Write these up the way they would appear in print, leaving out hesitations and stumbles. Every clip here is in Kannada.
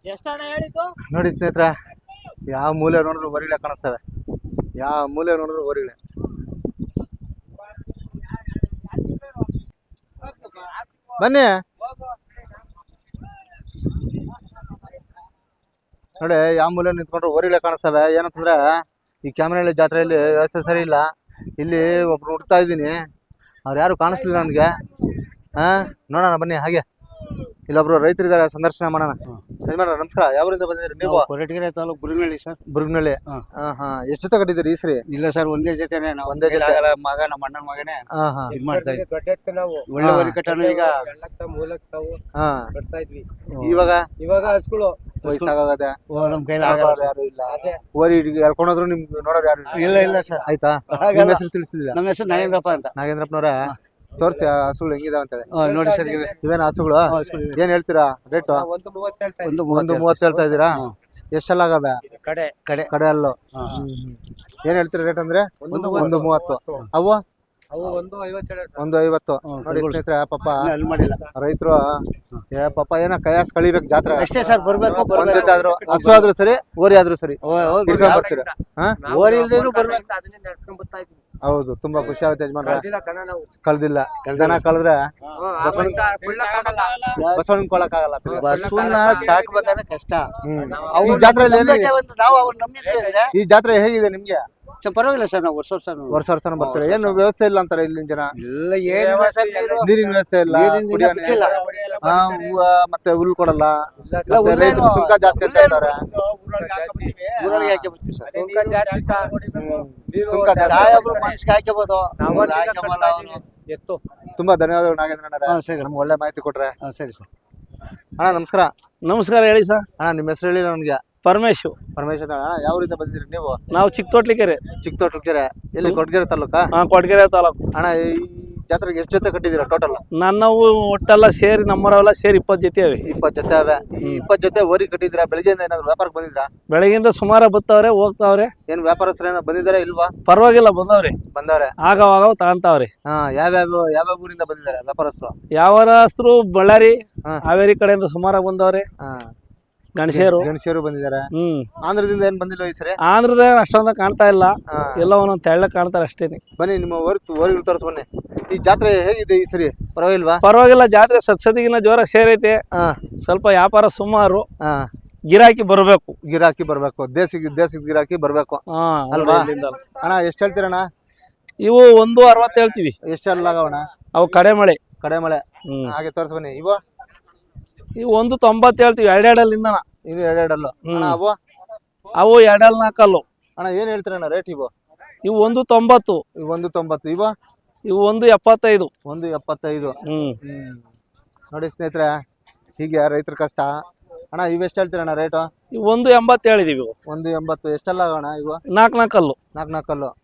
ನೋಡಿ ಸ್ನೇಹಿತರೆ, ಯಾವ ಮೂಲೆ ನೋಡಿದ್ರು ವರಿಗಳೇ ಕಾಣಿಸ್ತವೆ. ಯಾವ ಮೂಲೆ ನೋಡಿದ್ರು ವರಿಗಳೇ. ಬನ್ನಿ ನೋಡಿ, ಯಾವ ಮೂಲೆ ನಿಂತ್ಕೊಂಡ್ರು ವರಿಗಳೇ ಕಾಣಿಸ್ತವೆ. ಏನಂತಂದ್ರೆ ಈ ಕ್ಯಾಮರಹಳ್ಳಿ ಜಾತ್ರೆಯಲ್ಲಿ ವ್ಯವಸ್ಥೆ ಸರಿ ಇಲ್ಲ. ಇಲ್ಲಿ ಒಬ್ರು ಹುಡ್ತಾ ಇದ್ದೀನಿ, ಅವ್ರು ಯಾರು ಕಾಣಿಸ್ಲಿಲ್ಲ ನನಗೆ. ನೋಡೋಣ ಬನ್ನಿ. ಹಾಗೆ ಇಲ್ಲೊಬ್ರು ರೈತರಿದ್ದಾರೆ, ಸಂದರ್ಶನ ಮಾಡೋಣ. ಯಜಮಾನ ನಮಸ್ಕಾರ, ಯಾವೂರಿಂದ ಬಂದಿದ್ದೀರಿ ನೀವು? ಕೊರಟಗೆರೆ ತಾಲೂಕು ಬುರುಗನಹಳ್ಳಿ ಸರ್. ಬುರುಗನಹಳ್ಳಿ. ಎಷ್ಟು ಜೊತೆ ಕಟ್ಟಿದ್ದೀರಿ ಈ ಸರಿ? ಇಲ್ಲ ಸರ್, ಒಂದೇ ಜೊತೆನೆ. ಒಂದೇ ಜೊತೆ ಮಗ, ನಮ್ಮ ಅಣ್ಣನ ಮಗನೇ ಇದ್ ಮಾಡ್ತಾ ಇದ್ವಿ. ಒಳ್ಳೆ ವರಿ ಕಟ್ಟನು ಈಗ ಕಟ್ತಾ ಇದ್ವಿ. ಇವಾಗ ಹಸ್ಗಳು ವಯಸ್ಸಾಗದೆ ನಮ್ ಕೈಲಿ ಆಗಲ್ಲ, ಯಾರು ಇಲ್ಲ. ಓರಿ ಎಳ್ಕೊಂಡ್ರು ನಿಮ್ಗೆ ನೋಡೋರು ಯಾರು ಇಲ್ಲ. ಇಲ್ಲ ಸರ್, ಆಯ್ತಾ? ನಿಮ್ಮ ಹೆಸರು ತಿಳಿಸಿಲ್ಲ. ನಮ್ಮ ಹೆಸರು ನಾಗೇಂದ್ರಪ್ಪ ಅಂತ. ನಾಗೇಂದ್ರಪ್ಪನವ್ರ ತೋರಿಸಿ ಹಸುಗಳು ಹೆಂಗಿದಾವ ಅಂತೇಳಿ. ನೋಡಿ ಸರ್, ಇವೇನ ಹಸುಗಳು? ಏನ್ ಹೇಳ್ತೀರಾ ರೇಟು? 1.30 ಹೇಳ್ತಾ ಇದ್ದೀರಾ? ಎಷ್ಟೆಲ್ಲ ಆಗವೆ? ಕಡೆ ಅಲ್ಲೂ ಏನ್ ಹೇಳ್ತೀರಾ ರೇಟ್ ಅಂದ್ರೆ? 1.30. ಅವು 1.50. ನೋಡಿ ಸ್ನೇಹಿತರೆ, ಪಾಪ ರೈತರು ಪಾಪ ಏನೋ ಕೈಯಾಸ್ ಕಳಿಬೇಕು ಜಾತ್ರೆ ಅಷ್ಟೇ ಸರ್. ಬರ್ಬೇಕು, ಹಸು ಆದ್ರೂ ಸರಿ, ಓರಿ ಆದ್ರೂ ಸರಿ ಬರ್ತೀರಾ? ಓರಿ ಇಲ್ದೇನು ಬರ್ಬೇಕು. ಹೌದು, ತುಂಬಾ ಖುಷಿ ಆಗುತ್ತೆ ಯಜಮಾನ್ರ. ಕಳ್ದಿಲ್ಲ, ಜನ ಕಳೆದ್ರೆ ಬಸವಣ್ಣ ಕೊಳಕ್ಕಾಗಲ್ಲ. ಬಸವಣ್ಣ ಸಾಕ್ಬೇಕಾದ್ರೆ ಕಷ್ಟ. ಈ ಜಾತ್ರೆಯಲ್ಲಿ ನಾವು ಅವ್ರು ನಂಬಿದ್ರೆ. ಈ ಜಾತ್ರೆ ಹೇಗಿದೆ ನಿಮ್ಗೆ? ಪರವಾಗಿಲ್ಲ ಸರ್, ನಾವು ವರ್ಷ ಬರ್ತಾರೆ. ಏನು ವ್ಯವಸ್ಥೆ ಇಲ್ಲ ಅಂತಾರೆ ಇಲ್ಲಿನ ಜನ? ಇಲ್ಲ, ಏನು ನೀರಿನ ವ್ಯವಸ್ಥೆ ಇಲ್ಲ, ಮತ್ತೆ ಹುಲ್ಲು ಕೊಡಲ್ಲ, ಸುಂಕ ಜಾಸ್ತಿ ಅಂತ ಹೇಳ್ತಾರೆ. ತುಂಬಾ ಧನ್ಯವಾದಗಳು ನಾಗೇಂದ್ರ, ನಮ್ಗೆ ಒಳ್ಳೆ ಮಾಹಿತಿ ಕೊಟ್ರೆ. ಸರಿ ಸರ್. ಅಣ್ಣ ನಮಸ್ಕಾರ. ನಮಸ್ಕಾರ, ಹೇಳಿ ಸರ್. ಅಣ್ಣ ನಿಮ್ಮ ಹೆಸರು ಹೇಳಿ ನನ್ಗೆ. ಪರಮೇಶ್ ಅಂತ. ಯಾವ ಊರಿಂದ ಬಂದಿದ್ರಿ ನೀವು? ನಾವು ಚಿಕ್ಕತೋಟ್ಲಿಕೆರೆ. ಚಿಕ್ಕತೋಟ್ಲಿಕೆರೆ ಎಲ್ಲಿ? ಕೊಟ್ಗೆರೆ ತಾಲೂಕಾ? ಕೊಟ್ಗೆರೆ ತಾಲೂಕು. ಅಣ್ಣ ಈ ಜಾತ್ರೆಗೆ ಎಷ್ಟು ಜೊತೆ ಕಟ್ಟಿದ್ದೀರಾ ಟೋಟಲ್? ನನ್ನವು ಒಟ್ಟೆಲ್ಲ ಸೇರಿ ನಮ್ಮವರೆಲ್ಲ ಸೇರಿ 20 ಜೊತೆ ಅವೆ. 20 ಜೊತೆ ಅವೆ. ಈ 20 ಜೊತೆ ಓರಿ ಕಟ್ಟಿದ್ದೀರಾ? ಬೆಳಗ್ಗೆಯಿಂದ ಏನಾದ್ರು ವ್ಯಾಪಾರಕ್ಕೆ ಬಂದಿದ್ರಾ? ಬೆಳಗ್ಗೆಯಿಂದ ಸುಮಾರು ಬತ್ತವ್ರೆ, ಹೋಗ್ತಾವ್ರೆ. ಏನ್ ವ್ಯಾಪಾರಸ್ಥರು ಏನೋ ಬಂದಿದಾರ ಇಲ್ವಾ? ಪರವಾಗಿಲ್ಲ, ಬಂದವ್ರೆ. ಆಗವಾಗ ತಗೊಂತಾವ್ರೆ. ಯಾವ ಊರಿಂದ ಬಂದಿದ್ದಾರೆ ವ್ಯಾಪಾರಸ್ಥರು? ಯಾವರಸ್ಥರು ಬಳ್ಳಾರಿ, ಹಾವೇರಿ ಕಡೆಯಿಂದ ಸುಮಾರಾಗಿ ಬಂದವ್ರೆ. ಗಣೇಶರು ಬಂದಿದ್ದಾರೆ. ಆಂಧ್ರದಿಂದ ಏನ್ ಬಂದಿಲ್ಲ ಈ ಸರಿ? ಆಂಧ್ರದ ಅಷ್ಟೊಂದ ಕಾಣ್ತಾ ಇಲ್ಲ, ಎಲ್ಲ ಒಂದೊಂದ್ ತೆಳ್ಳ ಕಾಣ್ತಾರೆ ಅಷ್ಟೇನೆ. ಬನ್ನಿ ನಿಮ್ಮ ಓರಿಗಳು ತೋರಿಸ್ ಬನ್ನಿ. ಈ ಜಾತ್ರೆ ಹೇಗಿದೆ ಈ ಸರಿ? ಪರವಾಗಿಲ್ವಾ? ಪರವಾಗಿಲ್ಲ, ಜಾತ್ರೆ ಸದ್ಸದಿಗಿನ ಜೋರಾಗಿ ಸೇರೈತೆ. ಸ್ವಲ್ಪ ವ್ಯಾಪಾರ ಸುಮಾರು. ಗಿರಾಕಿ ಬರ್ಬೇಕು, ದೇಸಿ ಗಿರಾಕಿ ಬರ್ಬೇಕು ಅಲ್ವಾ? ಅಣ್ಣ ಎಷ್ಟು ಹೇಳ್ತೀರಣ್ಣ? ಇವು 1.60 ಹೇಳ್ತೀವಿ. ಎಷ್ಟೆಲ್ಲ ಆಗವಣ್ಣ? ಅವು ಕಡೆ ಮಳೆ. ಹಾಗೆ ತೋರಿಸ್ ಬನ್ನಿ. ಇವು 1.90 ಹೇಳ್ತೀವಿ. ಎರಡೆರಡಲ್ಲಿಂದ ಇವು ಎರಡೆರಡಲ್ಲು. ಅವು 2.4. ಅಣ್ಣ ಏನ್ ಹೇಳ್ತೀರಣ್ಣ ರೇಟ್ ಇವು? ಇವು 1.90. 1.90. ಇವು 1.75. 1.75. ನೋಡಿ ಸ್ನೇಹಿತರೆ, ಹೀಗೆ ರೈತರ ಕಷ್ಟ. ಅಣ್ಣ ಇವೆಷ್ಟು ಹೇಳ್ತೀರಣ್ಣ ರೇಟು? ಇವು 1.80 ಹೇಳಿದೀವಿ. 1.80. ಎಷ್ಟೆಲ್ಲ ಅಣ್ಣ ಇವು? 4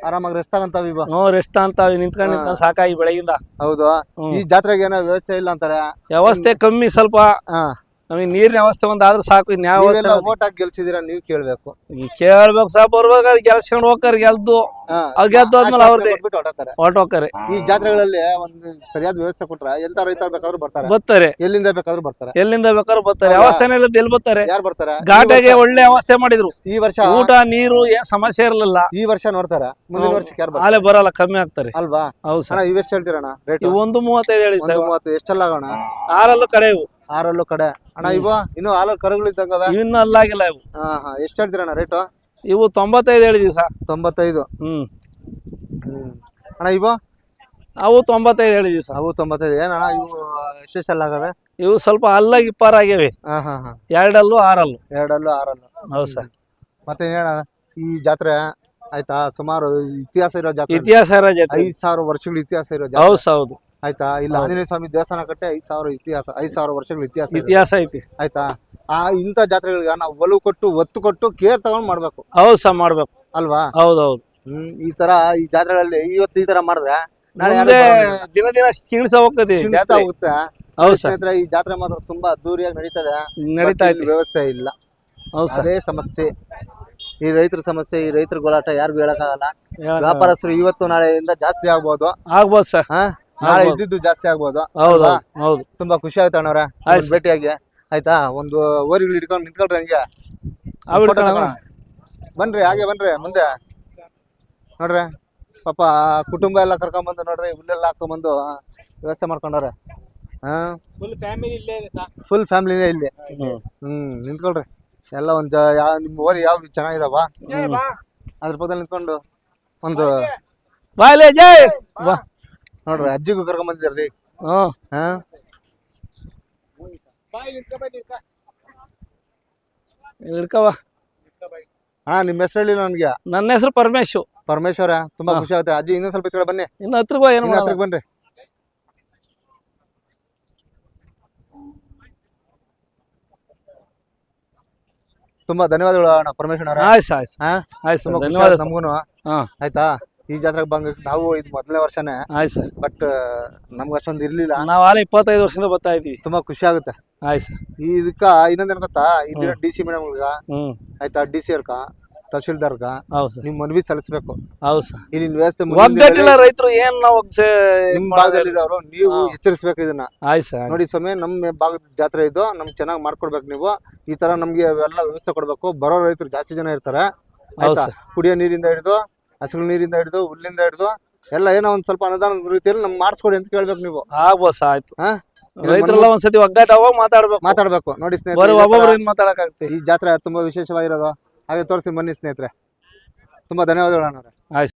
ಆರಾಮಾಗಿ ರೆಸ್ಟ್ ತಗೊಂತಾವ ಇವ? ರೆಸ್ಟ್ ಅಂತಾವ್, ನಿಂತ್ಕೊಂಡು ಸಾಕಾಗಿ ಬೆಳಗಿಂದ. ಹೌದು. ಈ ಜಾತ್ರೆಗೆ ಏನೋ ವ್ಯವಸ್ಥೆ ಇಲ್ಲ ಅಂತಾರೆ? ವ್ಯವಸ್ಥೆ ಕಮ್ಮಿ ಸ್ವಲ್ಪ. ನಮಗೆ ನೀರಿನ ವ್ಯವಸ್ಥೆ ಒಂದಾದ್ರೆ ಸಾಕು. ಇನ್ಯಾವ ಓಟ್ ಹಾಕಿ ಗೆಲ್ಸಿದೀರ ನೀವು? ಕೇಳ್ಬೇಕು ಸಹ. ಬರ್ಬೇಕಾದ್ರೆ ಗೆಲ್ಸ್ಕೊಂಡು ಹೋಗ್ತಾರೆ. ಗೆದ್ದು ಆದ್ಮೇಲೆ ಅವ್ರದ್ದೇ ಹೊರಟೋಗ್ತಾರೆ. ಈ ಜಾತ್ರೆಗಳಲ್ಲಿ ಒಂದು ಸರಿಯಾದ ವ್ಯವಸ್ಥೆ ಕೊಟ್ರೆ ಎಂತ ರೈತ ಬೇಕಾದ್ರೂ ಬರ್ತಾರೆ. ಎಲ್ಲಿಂದ ಬೇಕಾದ್ರೂ ಬರ್ತಾರೆ. ವ್ಯವಸ್ಥೆನೇ ಇಲ್ಲ, ಎಲ್ಲಿ ಬರ್ತಾರೆ? ಯಾರು ಬರ್ತಾರೆ? ಘಾಟೆಗೆ ಒಳ್ಳೆ ವ್ಯವಸ್ಥೆ ಮಾಡಿದ್ರು ಈ ವರ್ಷ. ಊಟ ನೀರು ಏನ್ ಸಮಸ್ಯೆ ಇರಲಿಲ್ಲ. ಈ ವರ್ಷ ನೋಡ್ತಾರೆ, ಮುಂದಿನ ವರ್ಷಕ್ಕೆ ಯಾರು ಅಲ್ಲೇ ಬರಲ್ಲ, ಕಮ್ಮಿ ಆಗ್ತಾರೆ ಅಲ್ವಾ? ಹೌದು ಸರ್. ಇವೆಷ್ಟು ಹೇಳ್ತೀರಣ್ಣ ರೇಟ್? 1.35 ಹೇಳಿ ಸರ್. 1.30. ಎಷ್ಟೆಲ್ಲ ಆಗೋಣ? 6 ಕಡೆ ಇವು. 6 ಕಡೆ ಅಣ್ಣ. ಇವು ಇನ್ನು ಹಾಲು ಕರುಗಳಿದ್ದಂಗವೆ? ಇನ್ನು ಅಲ್ಲಾಗಿಲ್ಲ ಇವು. ಎಷ್ಟು ಹೇಳ್ತೀರಣ್ಣ ರೇಟು? ಇವು 95 ಹೇಳಿದೀವಿ ಸರ್. 95. ಅಣ್ಣ ಇವು? ಅವು 95 ಹೇಳಿದೀವಿ ಸರ್. ಅವು 95. ಏನಣ್ಣ ಇವು ಎಷ್ಟೆಲ್ಲ ಆಗವೆ? ಇವು ಸ್ವಲ್ಪ ಅಲ್ಲಾಗಿ ಇಪ್ಪಾರ ಆಗ್ಯಾವೆ. 2 6. ಹೌದು ಸರ್. ಮತ್ತೆ ಹೇಳ, ಈ ಜಾತ್ರೆ ಆಯ್ತಾ ಸುಮಾರು ಇತಿಹಾಸ ಇರೋ ಜಾತ್ರೆ. 5,000 ವರ್ಷಗಳ ಇತಿಹಾಸ ಇರೋ ಜಾತ್ರೆ. ಹೌದು ಆಯ್ತಾ? ಇಲ್ಲ ಆಂಜನೇಯ ಸ್ವಾಮಿ ದೇವಸ್ಥಾನ ಕಟ್ಟೆ 5,000 ವರ್ಷಗಳ ಇತಿಹಾಸ ಐತಿ ಆಯ್ತಾ? ಇಂಥ ಜಾತ್ರೆಗಳಿಗೆ ನಾವು ಒಲವು ಕೊಟ್ಟು ಒತ್ತು ಕೊಟ್ಟು ಕೇರ್ ತಗೊಂಡ್ ಮಾಡ್ಬೇಕು. ಹೌದು ಸರ್, ಮಾಡ್ಬೇಕು ಅಲ್ವಾ? ಹೌದೌದು. ಈ ತರ ಈ ಜಾತ್ರೆಗಳಲ್ಲಿ ಇವತ್ತು ಈ ತರ ಮಾಡಿದ್ರೆ ನಾಳೆ ದಿನ ಕ್ಷೀಣಿಸ ಹೋಗ್ತದೆ. ಹೌದು ಸ್ನೇಹಿತರೆ, ಈ ಜಾತ್ರೆ ಮಾತ್ರ ತುಂಬಾ ಅದ್ದೂರಿಯಾಗಿ ನಡೀತಾ ಇದೆ. ವ್ಯವಸ್ಥೆ ಇಲ್ಲ. ಅದೇ ಸಮಸ್ಯೆ, ಈ ರೈತರ ಸಮಸ್ಯೆ, ಈ ರೈತರ ಗೋಳಾಟ ಯಾರಿಗೂ ಹೇಳಕ್ಕಾಗಲ್ಲ. ವ್ಯಾಪಾರಸ್ಥರು ಇವತ್ತು ನಾಳೆಯಿಂದ ಜಾಸ್ತಿ ಆಗ್ಬೋದು ಸರ್. ನಾಳೆ ಇದ್ದಿದ್ದು ಜಾಸ್ತಿ ಆಗ್ಬೋದು. ಹೌದಾ? ಹೌದು. ತುಂಬಾ ಖುಷಿ ಆಯ್ತು ಅಣ್ಣವ್ರೆ ಭೇಟಿಯಾಗಿ. ಆಯ್ತಾ ಒಂದು ಓರಿಗಳು ಹಿಡ್ಕೊಂಡು ನಿಂತ್ಕೊಳ್ರಿ ಹಂಗೆ Photo ತಗೊಳ್ಳೋಣ. ಬನ್ರಿ ಹಾಗೆ ಬನ್ರಿ ಮುಂದೆ ನೋಡ್ರಿ ಪಾಪ ಕುಟುಂಬ ಎಲ್ಲ ಕರ್ಕೊಂಬಂದು ನೋಡ್ರಿ ಹುಲ್ಲೆಲ್ಲ ಹಾಕೊಂಬಂದು ವ್ಯವಸ್ಥೆ ಮಾಡ್ಕೊಂಡವ್ರೆ ಫುಲ್ ಫ್ಯಾಮಿಲಿನೇ ಇಲ್ಲಿ ನಿಂತ್ಕೊಳ್ರಿ ಎಲ್ಲ ಒಂದು ನಿಮ್ ಓರಿ ಯಾವ ಚೆನ್ನಾಗಿದಾವ ಅದ್ರ ಪಕ್ಕದಲ್ಲಿ ನಿಂತ್ಕೊಂಡು ಒಂದು ಬಾಯ್ಲೆ ಜೈ ಬಾ ನೋಡ್ರಿ ಅಜ್ಜಿಗೂ ಕರ್ಕೊಂಡ್ ಬಂದಿದ್ರಿ ಹಾ ಹಿಡ್ಕವ ಹಾ ನಿಮ್ ಹೆಸರು ಹೇಳಿ ನನ್ಗೆ ನನ್ನ ಹೆಸರು ಪರಮೇಶ್ವರ ತುಂಬಾ ಖುಷಿ ಆಗುತ್ತೆ ಅಜ್ಜಿ ಇನ್ನೊಂದ್ ಸ್ವಲ್ಪ ಈ ಕಡೆ ಬನ್ನಿ ಇನ್ನು ಹತ್ರಕ್ಕೆ ಬಾ ಏನು ಇನ್ನು ಹತ್ರಕ್ಕೆ ಬನ್ರಿ ತುಂಬಾ ಧನ್ಯವಾದಗಳು ಅಣ್ಣ ಪರಮೇಶ್ವರ ಆಯ್ತು ಆಯ್ತು ಆಯ್ತು ತುಂಬಾ ಖುಷಿ ಧನ್ಯವಾದ ಆಯ್ತು ನಮ್ಗೂನು ಆಯ್ತಾ ಈ ಜಾತ್ರೆಗೆ ಬಂಗ ನಾವು ಇದು ಮೊದಲನೇ ವರ್ಷನೇ ಆಯ್ತು ಸರ್ ಬಟ್ ನಮ್ಗೆ ಅಷ್ಟೊಂದು ಇರ್ಲಿಲ್ಲ ನಾವು ಆಲೆ 25 ವರ್ಷದಿಂದ ಬರ್ತಾ ಇದೀವಿ ತುಂಬಾ ಖುಷಿ ಆಗುತ್ತೆ ಆಯ್ತು ಸರ್ ಇದಕ್ಕ ಇನ್ನೊಂದೇನ್ ಗೊತ್ತಾ ಇಲ್ಲಿ ಡಿ ಸಿ ಮೇಡಮ್ ಆಯ್ತಾ ಡಿ ಸಿ ಅವ್ರಕ ತಹಶೀಲ್ದಾರ್ಗ ಹೌದು ಸರ್ ನಿಮ್ ಮನವಿ ಸಲ್ಲಿಸಬೇಕು ಹೌದು ಸರ್ ಇಲ್ಲಿ ವ್ಯವಸ್ಥೆ ಒಗ್ಗಟ್ಟಿಲ್ಲ ರೈತರು ಏನ್ ನಾವು ನಿಮ್ ಭಾಗದಲ್ಲಿದ್ದವರು ನೀವು ಎಚ್ಚರಿಸ್ಬೇಕು ಇದನ್ನ ಆಯ್ತು ಸರ್ ನೋಡಿ ಸ್ವಾಮಿ ನಮ್ಮ ಭಾಗದ ಜಾತ್ರೆ ಇದು ನಮ್ಗೆ ಚೆನ್ನಾಗಿ ಮಾಡ್ಕೊಡ್ಬೇಕು ನೀವು ಈ ತರ ನಮ್ಗೆ ಎಲ್ಲ ವ್ಯವಸ್ಥೆ ಕೊಡ್ಬೇಕು ಬರೋ ರೈತರು ಜಾಸ್ತಿ ಜನ ಇರ್ತಾರೆ ಆಯ್ತಾ ಕುಡಿಯೋ ನೀರಿಂದ ಹಿಡಿದು ಹಸಿರು ನೀರಿಂದ ಹಿಡಿದು ಹುಲ್ಲಿಂದ ಹಿಡಿದು ಎಲ್ಲ ಏನೋ ಒಂದ್ ಸ್ವಲ್ಪ ಅನುದಾನ ರೀತಿಯಲ್ಲಿ ನಮ್ಗೆ ಮಾಡಿಸ್ಕೊಡಿ ಅಂತ ಕೇಳ್ಬೇಕು ನೀವು ಆಗ್ಬೋದು ಸರ್ ಆಯ್ತು ರೈತರೆಲ್ಲ ಒಂದ್ಸತಿ ಒಗ್ಗಟ್ಟಾವಾಗ ಮಾತಾಡ್ಬೇಕು ನೋಡಿ ಸ್ನೇಹಿತರೆ ಒಬ್ಬೊಬ್ರು ಏನ್ ಮಾತಾಡಕ್ಕಾಗ್ತದೆ ಈ ಜಾತ್ರೆ ತುಂಬಾ ವಿಶೇಷವಾಗಿರೋದು ಹಾಗೆ ತೋರಿಸಿ ಬನ್ನಿ ಸ್ನೇಹಿತರೆ ತುಂಬಾ ಧನ್ಯವಾದಗಳು ಅಣ್ಣ. ಆಯ್ತು.